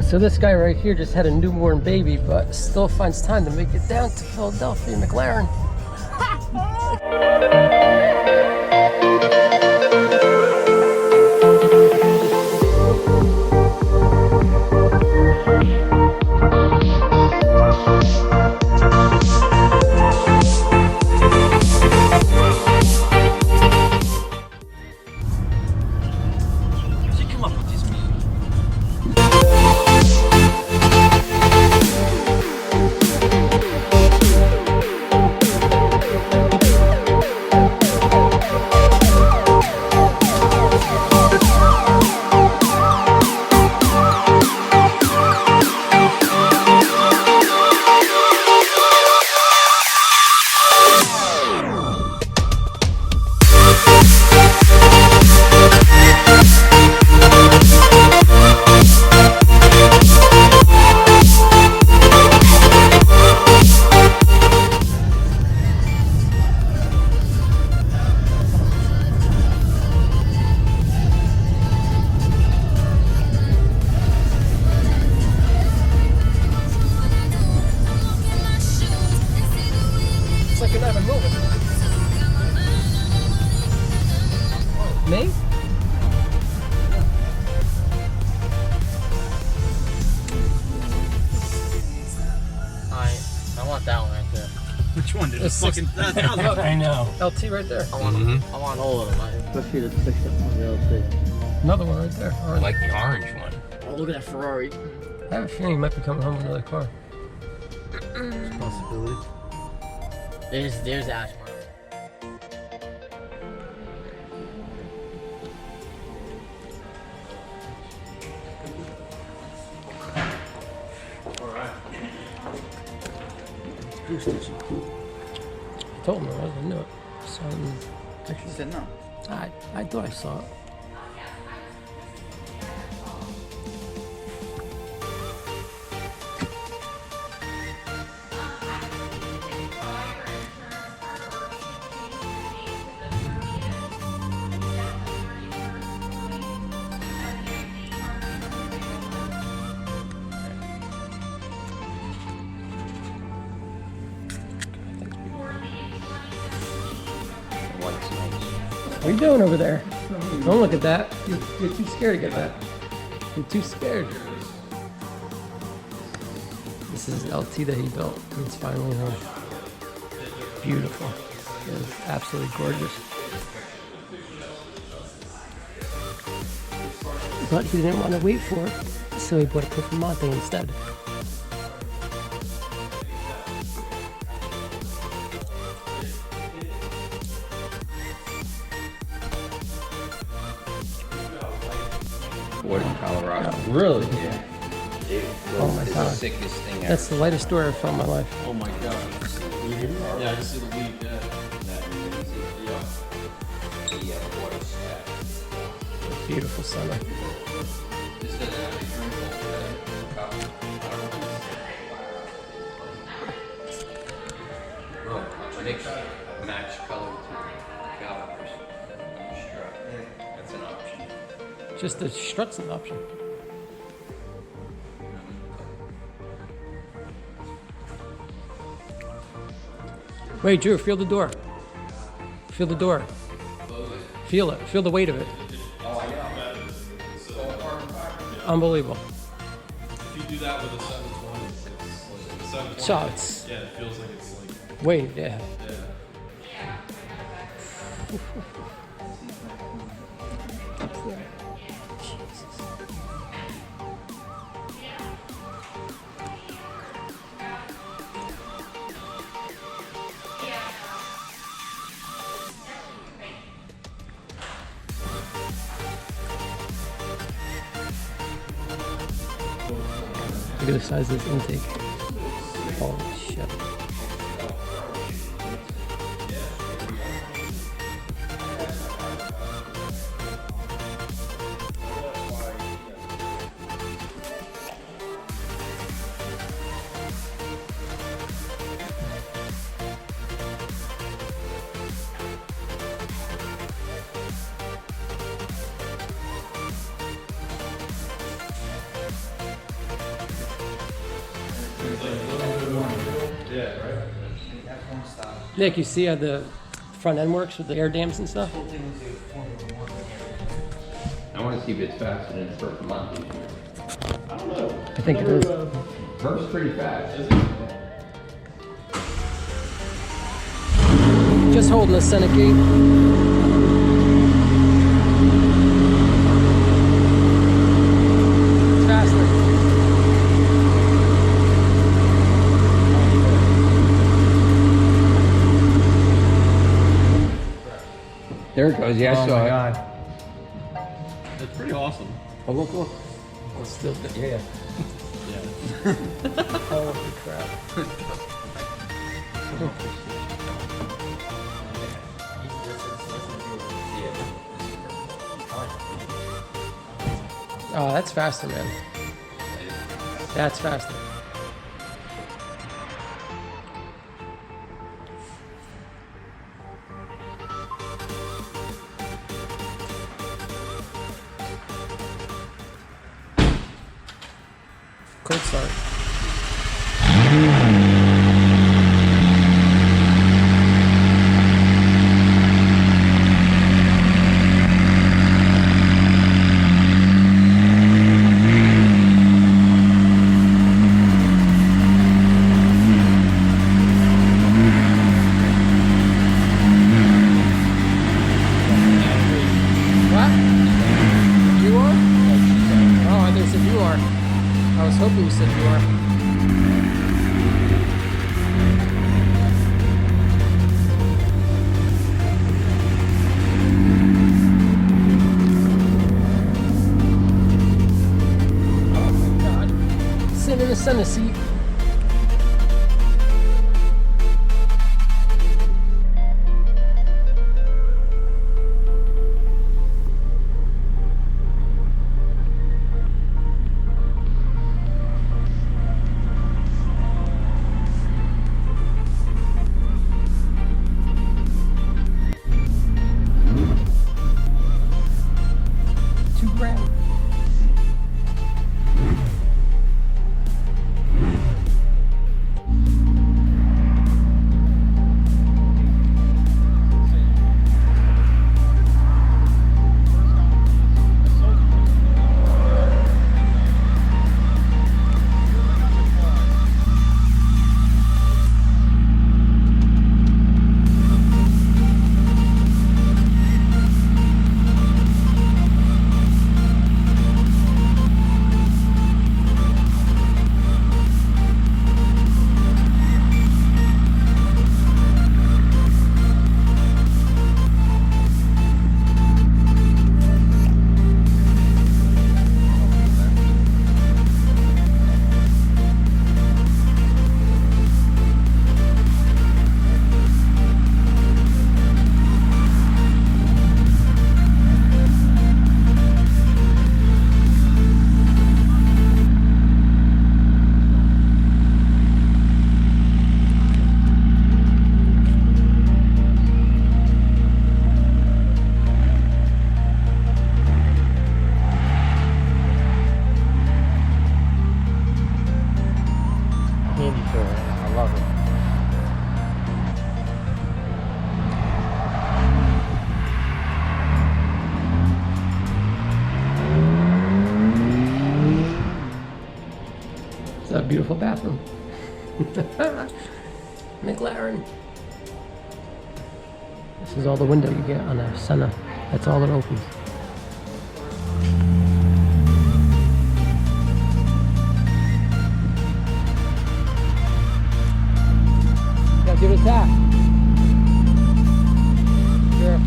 So this guy right here just had a newborn baby, but still finds time to make it down to Philadelphia, McLaren. It's like you're not even moving. Me? I want that one right there. Which one? There's It's a fucking... I know. LT right there. I want all of them. Especially the 6 on the LT. Another one right there. I like the orange one. Oh, look at that Ferrari. I have a feeling you might be coming home with another car. Possibility. There's Ash Mark. I told him I was. I knew it. So, He said no. I thought I saw it. What are you doing over there? Don't look at that. You're too scared to get that. You're too scared. This is LT that he built. It's finally home. Beautiful. It's absolutely gorgeous. But he didn't want to wait for it, so he bought a Performante instead. Ford in Colorado. Really? Yeah. Oh my It's the god. sickest thing ever. That's the lightest door I've felt in my life. Oh my god. Yeah, I just see the lead, yeah. The water stat. Beautiful Senna. This doesn't have a drinkable cup. Well, mix match color to calipers. Strut. That's an option. Just the strut's an option. Wait, Drew, feel the door. Feel the door. Feel it. Feel the weight of it. Unbelievable. If you do that with a 720, it's like 720. So it's Yeah, it feels like it's like, weight, yeah. yeah. Look at the size of this intake. Holy shit. Nick, you see how the front end works with the air dams and stuff? I want to see if it's faster than the first month. I think it is. First pretty fast. Just holding the Senna gate. It's faster. There it goes. Yeah, I saw it. God. It's pretty awesome. Oh, look. It's still good. Yeah. Holy crap. Oh, that's faster, man. That's faster. Cold start. What? You are? Oh, I thought you said you are. I was hoping you said you are. Oh my God. Sitting in the center seat. $2 grand. I love it. It's a beautiful bathroom. McLaren. This is all the window you get on a Senna. That's all that opens. Gotta give it a tap. Sure.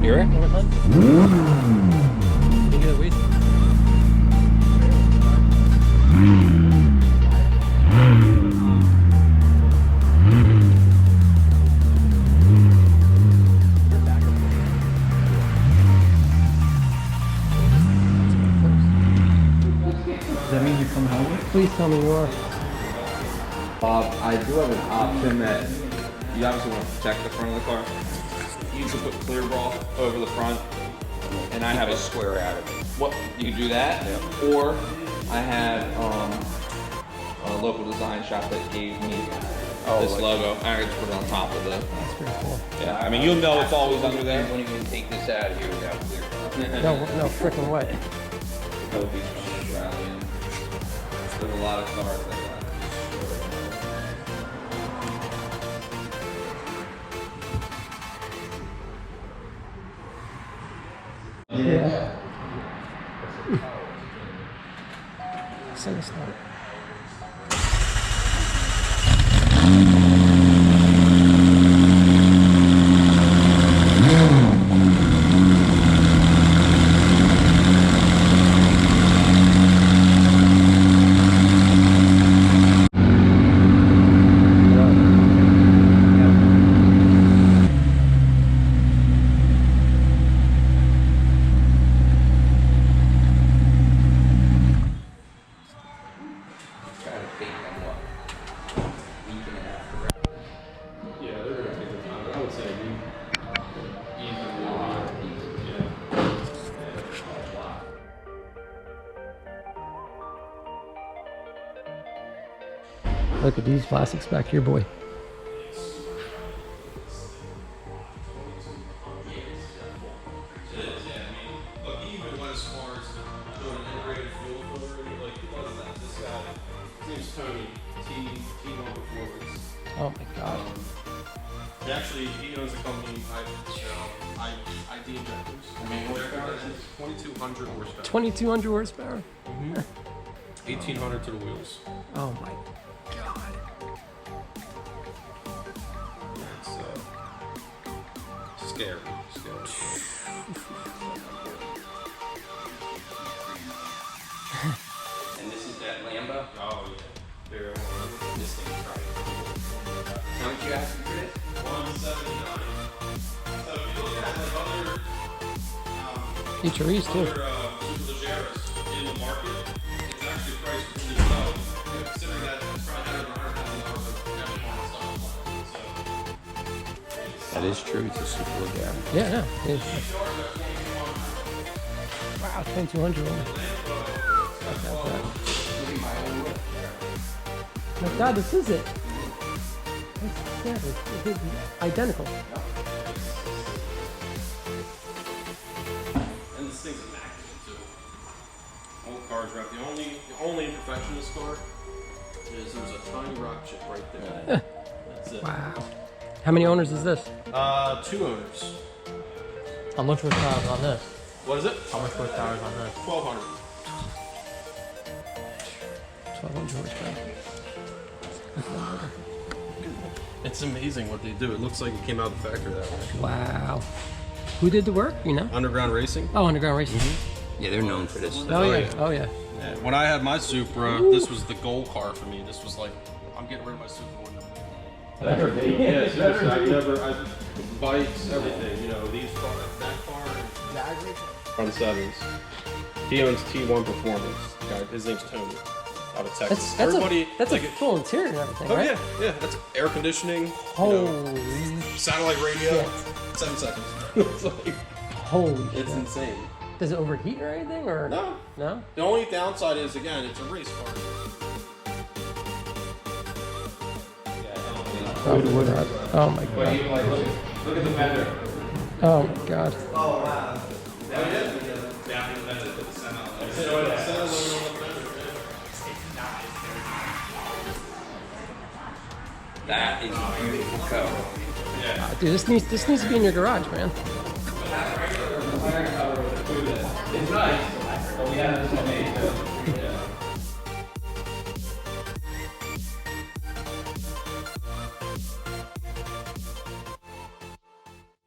Hear it? One more time. Can you get a weed? Does that mean you're coming over? Please tell me you are. Bob, I do have an option that you obviously want to protect the front of the car. You can put clear bra over the front and I have a a square out of it. what you can do that, or I have a local design shop that gave me this like- logo. I just put it on top of the. That's pretty cool. Yeah, I mean you'll know it's always under there. When you can take this out of here without clear. No freaking way. There's a lot of cars like that. Yeah. Send us that. Try to take them what? Week and a half. Yeah, they're gonna take their time. I would say we easily. Yeah. Look at these plastics back here, boy. It is, yeah. I mean, look, he even went as far as doing an integrated fuel filter. Like, he does that. This guy, his name's Tony, T1 Performance. Oh my god. He actually, he owns a company, ID Injectors. I mean, horsepower is 2,200 horsepower. 2200 horsepower. 1,800 to the wheels. Oh my god. It's scary. And this is that Lambo. Oh, yeah. They're This thing's right. How much you asking for this? 179. So if you look at like other HREs too. Superleggers in the market, it's actually priced really low. You know, considering that it's probably not even $100,000 of heavy model stock. That is true. It's a super leggero. Yeah, no. Wow, 2200 only. My god, this is it. It's identical. And this thing's immaculate too. Old car's wrapped. The only imperfection in this car is there's a tiny rock chip right there. That's it. Wow. How many owners is this? 2 owners. How much was tires on this? What is it? How much was tires on this? 1,200. 1200 horsepower. It's amazing what they do. It looks like it came out of the factory that way. Wow. Who did the work? You know? Underground racing. Oh, Underground Racing. Yeah, they're known for this stuff. Oh, yeah. yeah. Oh, yeah. Yeah. When I had my Supra, this was the goal car for me. This was like, I'm getting rid of my Supra one number. Yeah, seriously. Bikes, everything. You know, these cars, that car, front sevens. He owns T1 Performance. Guy, his name's Tony, out of Texas. That's like a full interior and everything, Oh right? yeah. That's air conditioning. Holy Satellite radio. shit. 7 seconds. It's like, Holy it's shit. insane. Does it overheat or anything? Or No. No? The only downside is, again, it's a race car. Oh my god. Look at the fender. Oh my god. That is a beautiful cover. Dude, this needs to be in your garage, man. It's nice, but we have this one made too.